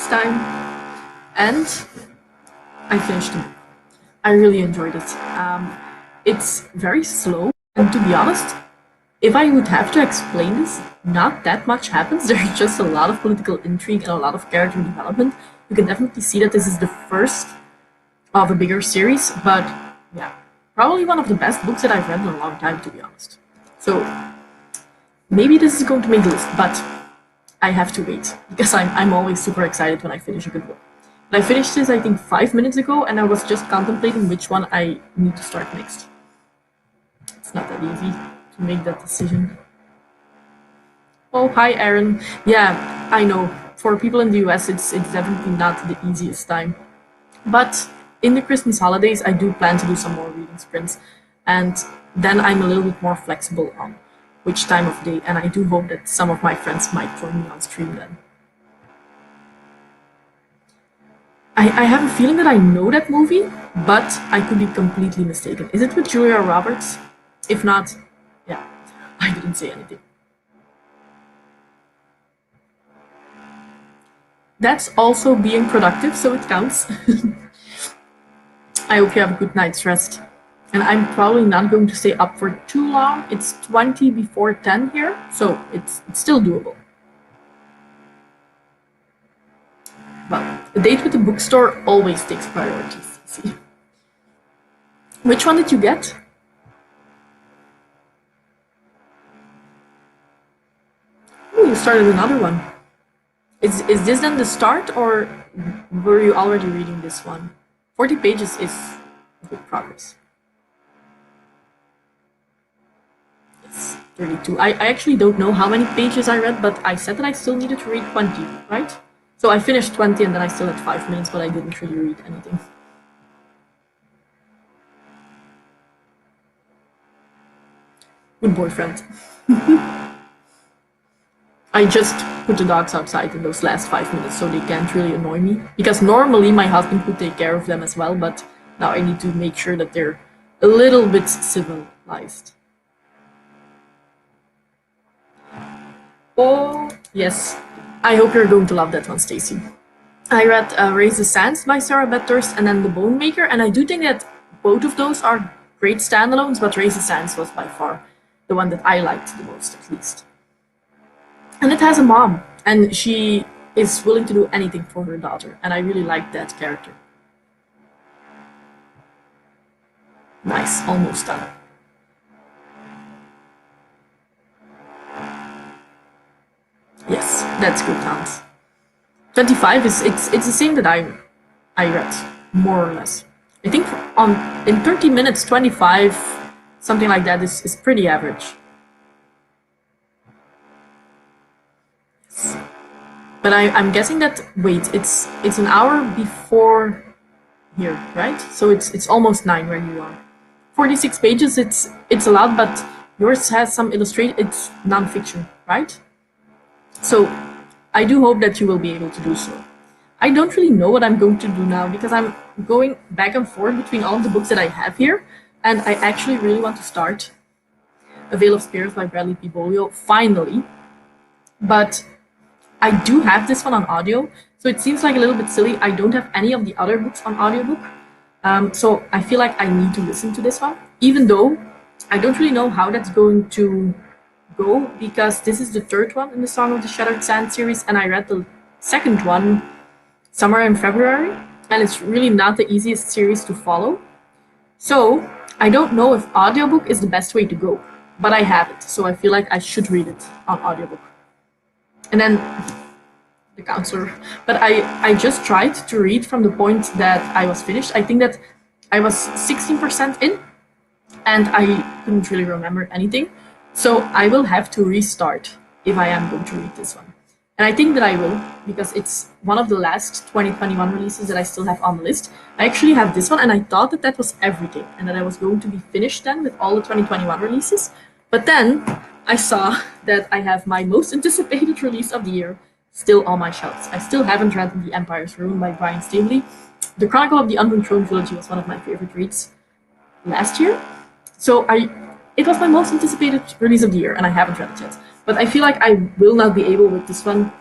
this time, and I finished the book. I really enjoyed it. It's very slow, and to be honest, if I would have to explain this, not that much happens. There's just a lot of political intrigue and a lot of character development. You can definitely see that this is the first of a bigger series, but yeah, probably one of the best books that I've read in a long time, to be honest. So maybe this is going to make the list, but I have to wait because I'm always super excited when I finish a good book. But I finished this, I think, 5 minutes ago, and I was just contemplating which one I need to start next. It's not that easy to make that decision. Oh, hi, Aaron. Yeah, I know. For people in the US, it's definitely not the easiest time. But in the Christmas holidays, I do plan to do some more reading sprints, and then I'm a little bit more flexible on which time of day, and I do hope that some of my friends might join me on stream then. I have a feeling that I know that movie, but I could be completely mistaken. Is it with Julia Roberts? If not, yeah, I didn't say anything. That's also being productive, so it counts. I hope you have a good night's rest. And I'm probably not going to stay up for too long. It's 20 before 10 here, so it's still doable. Well, a date with the bookstore always takes priorities, see. Which one did you get? Oh, you started another one. Is this then the start, or were you already reading this one? 40 pages is good progress. Yes, 32. I actually don't know how many pages I read, but I said that I still needed to read 20, right? So I finished 20 and then I still had 5 minutes, but I didn't really read anything. Good boyfriend. I just put the dogs outside in those last 5 minutes so they can't really annoy me. Because normally my husband could take care of them as well, but now I need to make sure that they're a little bit civilized. Oh, yes. I hope you're going to love that one, Stacy. I read Raise the Sands by Sarah Bathurst and then The Bone Maker, and I do think that both of those are great standalones, but Raise the Sands was by far the one that I liked the most, at least. And it has a mom, and she is willing to do anything for her daughter, and I really like that character. Nice, almost done. Yes, that's good, Hans. 25 is it's the same that I read, more or less. I think in 30 minutes, 25, something like that is pretty average. Yes. But I'm guessing that it's an hour before here, right? So it's almost 9 where you are. 46 pages, it's a lot, but yours has some it's non-fiction, right? So I do hope that you will be able to do so. I don't really know what I'm going to do now because I'm going back and forth between all of the books that I have here, and I actually really want to start A Veil of Spirits by Bradley P. Bolio, finally. But I do have this one on audio, so it seems like a little bit silly. I don't have any of the other books on audiobook, so I feel like I need to listen to this one, even though I don't really know how that's going to go, because this is the third one in the Song of the Shattered Sand series, and I read the second one somewhere in February, and it's really not the easiest series to follow. So I don't know if audiobook is the best way to go, but I have it, so I feel like I should read it on audiobook. And then the counselor. But I just tried to read from the point that I was finished. I think that I was 16% in, and I couldn't really remember anything. So I will have to restart if I am going to read this one. And I think that I will, because it's one of the last 2021 releases that I still have on the list. I actually have this one, and I thought that that was everything, and that I was going to be finished then with all the 2021 releases. But then I saw that I have my most anticipated release of the year still on my shelves. I still haven't read The Empire's Ruin by Brian Staveley. The Chronicle of the Unthroned Trilogy was one of my favorite reads last year. So it was my most anticipated release of the year, and I haven't read it yet. But I feel like I will not be able with this one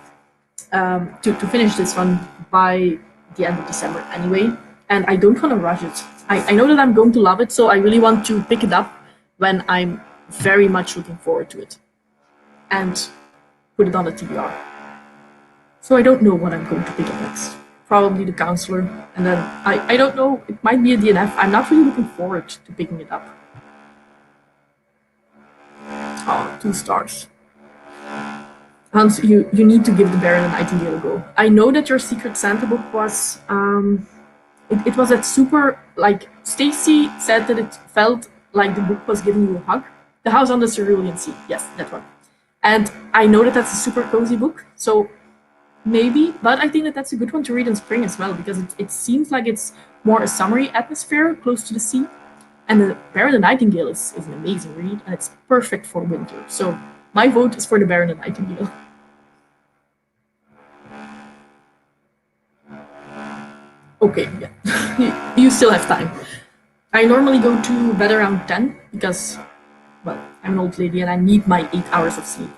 to finish this one by the end of December anyway, and I don't want to rush it. I know that I'm going to love it, so I really want to pick it up when I'm very much looking forward to it and put it on the TBR. So I don't know what I'm going to pick up next. Probably The Counselor, and then I don't know, it might be a DNF. I'm not really looking forward to picking it up. Oh, 2 stars. Hans, you need to give The Bear and the Nightingale a go. I know that your Secret Santa book was, it was that super, like, Stacy said that it felt like the book was giving you a hug. The House on the Cerulean Sea, yes, that one. And I know that that's a super cozy book, so maybe, but I think that that's a good one to read in spring as well, because it seems like it's more a summery atmosphere close to the sea. And The Bear and the Nightingale is an amazing read, and it's perfect for winter. So my vote is for The Bear and the Nightingale. Okay, yeah, you still have time. I normally go to bed around 10 because, well, I'm an old lady and I need my 8 hours of sleep.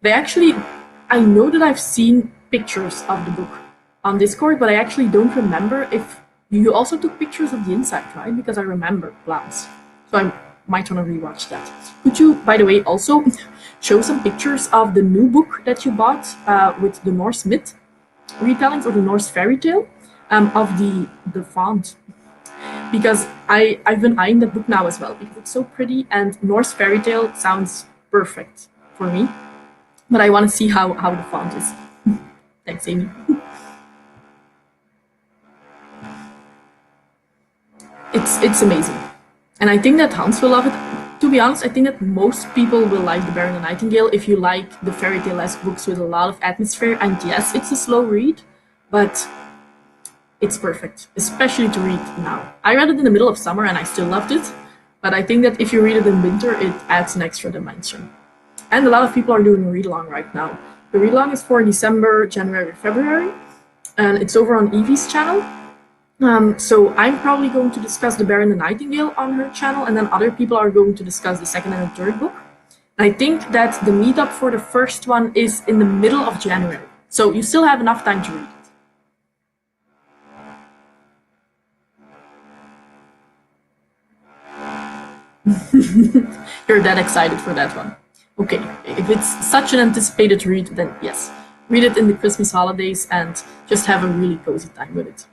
I know that I've seen pictures of the book on Discord, but I actually don't remember if you also took pictures of the inside, right? Because I remember plans. So I might want to rewatch that. Could you, by the way, also show some pictures of the new book that you bought with the Norse myth retellings or the Norse fairy tale of the font? Because I've been eyeing that book now as well because it's so pretty and Norse fairy tale sounds perfect for me. But I want to see how the font is. Thanks, Amy. It's amazing. And I think that Hans will love it. To be honest, I think that most people will like The Bear and the Nightingale if you like the fairy tale-esque books with a lot of atmosphere. And yes, it's a slow read, but it's perfect, especially to read now. I read it in the middle of summer and I still loved it, but I think that if you read it in winter, it adds an extra dimension. And a lot of people are doing a read-along right now. The read-along is for December, January, February, and it's over on Evie's channel. So I'm probably going to discuss The Bear and the Nightingale on her channel, and then other people are going to discuss the second and the third book. And I think that the meetup for the first one is in the middle of January. So you still have enough time to read it. You're that excited for that one. Okay, if it's such an anticipated read, then yes, read it in the Christmas holidays and just have a really cozy time with it.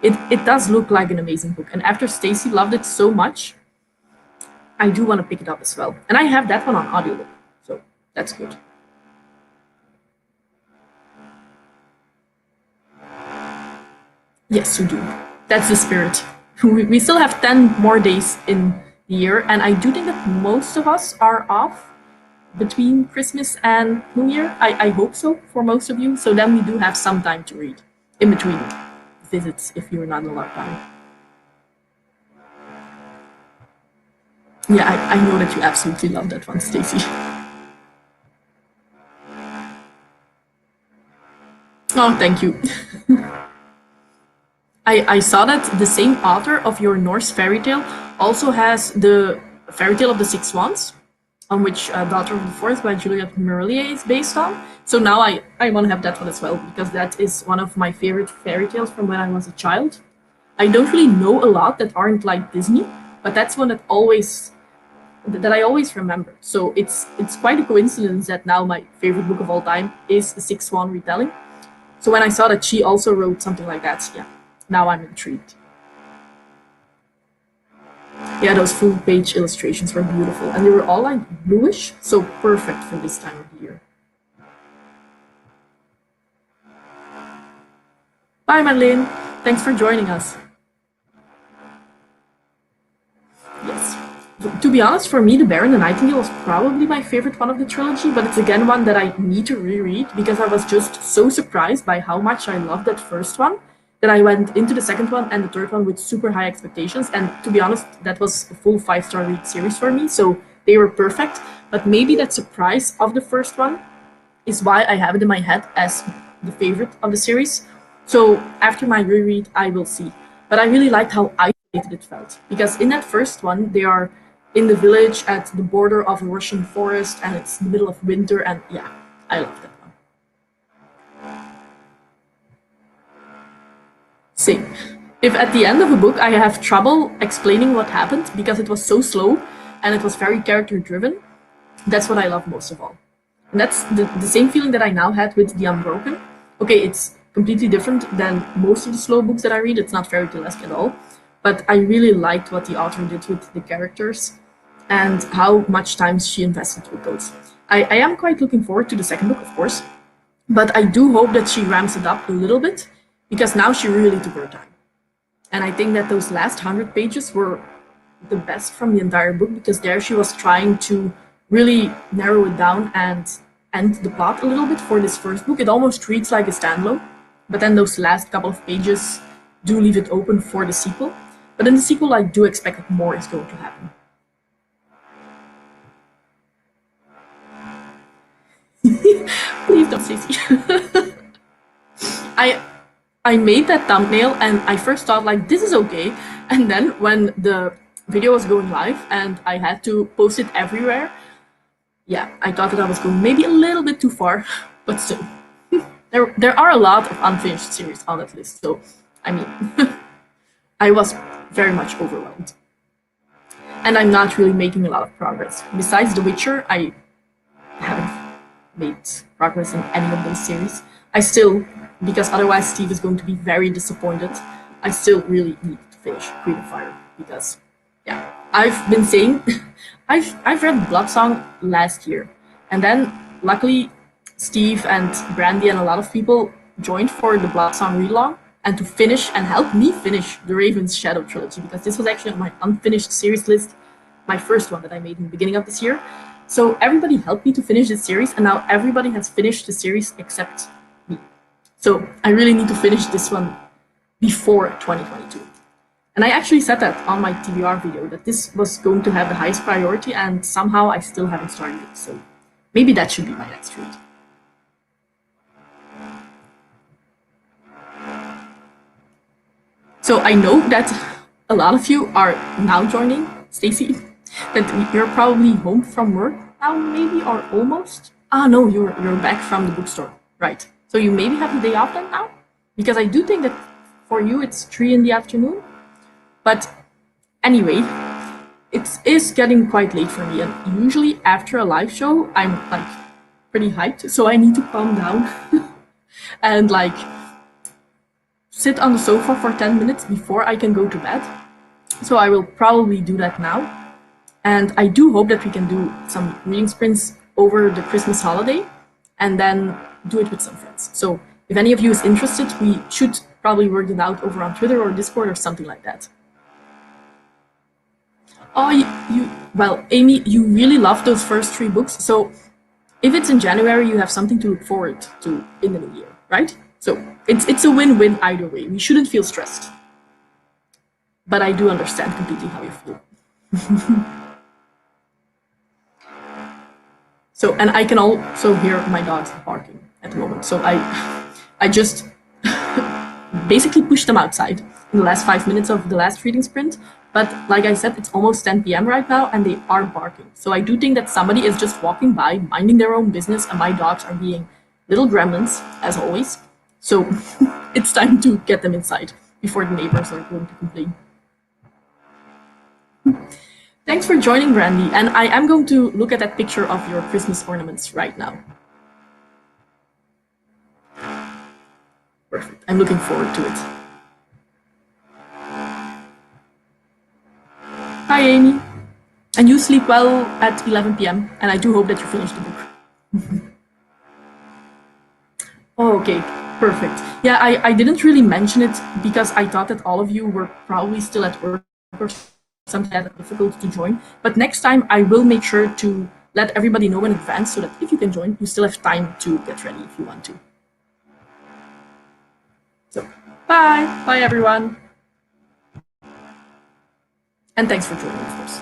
It does look like an amazing book, and after Stacy loved it so much, I do want to pick it up as well. And I have that one on audiobook, so that's good. Yes, you do. That's the spirit. We still have 10 more days in the year, and I do think that most of us are off between Christmas and New Year. I hope so for most of you, so then we do have some time to read in between visits if you're not in lockdown. Yeah, I know that you absolutely love that one, Stacy. Oh, thank you. I saw that the same author of your Norse fairy tale also has the fairy tale of the Six Swans, on which Daughter of the Forest by Juliette Merlier is based on. So now I want to have that one as well, because that is one of my favorite fairy tales from when I was a child. I don't really know a lot that aren't like Disney, but that's one that I always remember. So it's quite a coincidence that now my favorite book of all time is the Six Swan retelling. So when I saw that she also wrote something like that, yeah, now I'm intrigued. Yeah, those full page illustrations were beautiful, and they were all like bluish, so perfect for this time of the year. Bye, Madeleine. Thanks for joining us. Yes. To be honest, for me, The Bear and the Nightingale was probably my favorite one of the trilogy, but it's again one that I need to reread because I was just so surprised by how much I loved that first one that I went into the second one and the third one with super high expectations. And to be honest, that was a full 5-star read series for me, so they were perfect. But maybe that surprise of the first one is why I have it in my head as the favorite of the series. So after my reread, I will see. But I really liked how isolated it felt, because in that first one, they are in the village at the border of a Russian forest, and it's the middle of winter, and yeah, I love that one. same. If at the end of a book I have trouble explaining what happened because it was so slow and it was very character driven, that's what I love most of all. And that's the same feeling that I now had with The Unbroken. Okay, it's completely different than most of the slow books that I read. It's not fairy tale-esque at all. But I really liked what the author did with the characters and how much time she invested with those. I am quite looking forward to the second book, of course. But I do hope that she ramps it up a little bit because now she really took her time. And I think that those last 100 pages were the best from the entire book because there she was trying to really narrow it down and end the plot a little bit for this first book. It almost reads like a standalone, but then those last couple of pages do leave it open for the sequel. But in the sequel, I do expect that more is going to happen. Please don't, Stacey. I made that thumbnail and I first thought like this is okay, and then when the video was going live and I had to post it everywhere, yeah, I thought that I was going maybe a little bit too far, but still. There are a lot of unfinished series on that list, so I mean, I was very much overwhelmed. And I'm not really making a lot of progress. Besides The Witcher, I haven't made progress in any of those series. I still, because otherwise Steve is going to be very disappointed, I still really need to finish Queen of Fire because, yeah, I've been saying, I've read Bloodsong last year, and then luckily Steve and Brandy and a lot of people joined for the Bloodsong read-along and to finish and help me finish the Raven's Shadow trilogy because this was actually on my unfinished series list, my first one that I made in the beginning of this year. So everybody helped me to finish this series, and now everybody has finished the series except me. So I really need to finish this one before 2022. And I actually said that on my TBR video, that this was going to have the highest priority, and somehow I still haven't started it. So maybe that should be my next read. So I know that a lot of you are now joining, Stacey, that you're probably home from work now, maybe, or almost. Ah, no, you're back from the bookstore, right? So you maybe have the day off then now? Because I do think that for you it's 3 in the afternoon. But anyway, it is getting quite late for me, and usually after a live show, I'm like pretty hyped, so I need to calm down and like sit on the sofa for 10 minutes before I can go to bed. So I will probably do that now. And I do hope that we can do some reading sprints over the Christmas holiday and then do it with some friends. So if any of you is interested, we should probably work it out over on Twitter or Discord or something like that. Oh, well, Amy, you really love those first 3 books. So if it's in January, you have something to look forward to in the new year, right? So it's a win-win either way. We shouldn't feel stressed. But I do understand completely how you feel. So, and I can also hear my dogs barking at the moment. So I just basically pushed them outside in the last 5 minutes of the last reading sprint. But like I said, it's almost 10 p.m. right now and they are barking. So I do think that somebody is just walking by, minding their own business, and my dogs are being little gremlins, as always. So it's time to get them inside before the neighbors are going to complain. Thanks for joining, Brandy. And I am going to look at that picture of your Christmas ornaments right now. Perfect. I'm looking forward to it. Hi, Amy. And you sleep well at 11 p.m. And I do hope that you finish the book. Oh, okay. Perfect. Yeah, I didn't really mention it because I thought that all of you were probably still at work or something that difficult to join. But next time I will make sure to let everybody know in advance so that if you can join, you still have time to get ready if you want to. So, bye. Bye, everyone. And thanks for joining, of course.